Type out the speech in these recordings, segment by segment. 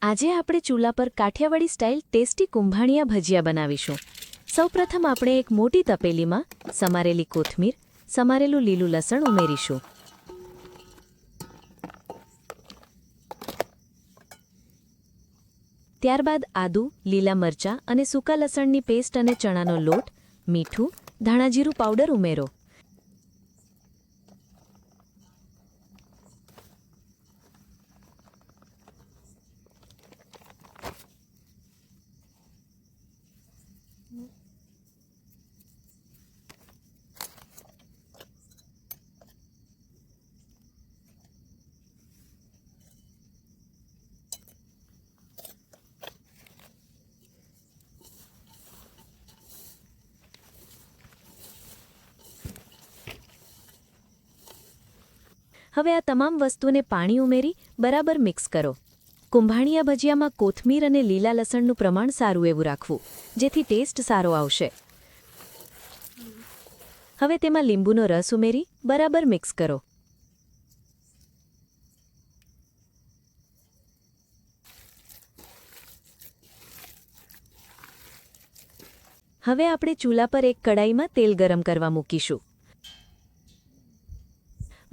આજે આપણે ચૂલા પર કાઠિયાવાડી સ્ટાઇલ ટેસ્ટી કુંભાણિયા ભજીયા બનાવીશું। સૌપ્રથમ આપણે એક મોટી તપેલીમાં સમારેલી કોથમીર, સમારેલું લીલું લસણ ઉમેરીશું। ત્યારબાદ આદુ, લીલા મરચાં અને સૂકા લસણની પેસ્ટ અને ચણાનો લોટ, મીઠું, ધાણાજીરું પાવડર ઉમેરો। હવે આ તમામ વસ્તુને પાણી ઉમેરી બરાબર મિક્સ કરો। કુંભાણિયા ભજીયામાં કોથમીર અને લીલા લસણનું પ્રમાણ સારું એવું રાખવું, જેથી ટેસ્ટ સારો આવશે। હવે તેમાં લીંબુનો રસ ઉમેરી બરાબર મિક્સ કરો। હવે આપણે ચૂલા પર એક કડાઈમાં તેલ ગરમ કરવા મૂકીશું।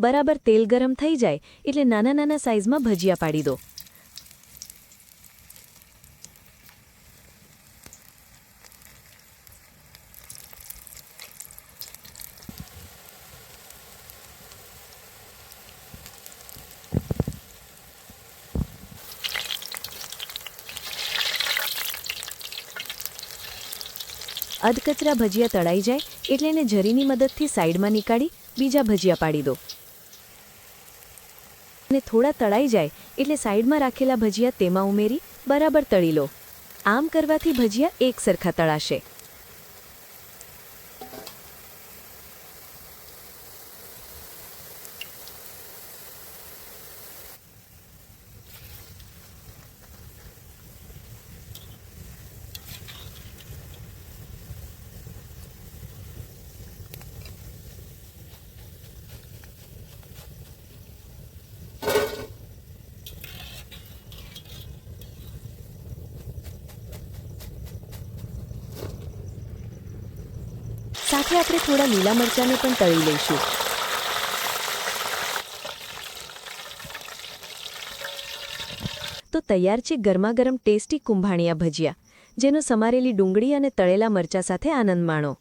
બરાબર તેલ ગરમ થઈ જાય એટલે નાના નાના સાઇઝમાં ભજીયા પાડી દો। અધકચરા ભજીયા તળાઈ જાય એટલે એને જરીની મદદથી સાઈડમાં નીકાળી બીજા ભજીયા પાડી દો। અને થોડા તળાઈ જાય એટલે સાઈડમાં રાખેલા ભજીયા તેમાં ઉમેરી બરાબર તળી લો। આમ કરવાથી ભજીયા એક સરખા તળાશે। સાથે આપણે થોડા લીલા મરચાંને પણ તળી લઈશું। તો તૈયાર છે ગરમાગરમ ટેસ્ટી કુંભાણિયા ભજીયા, જેનો સમારેલી ડુંગળી અને તળેલા મરચાં સાથે આનંદ માણો।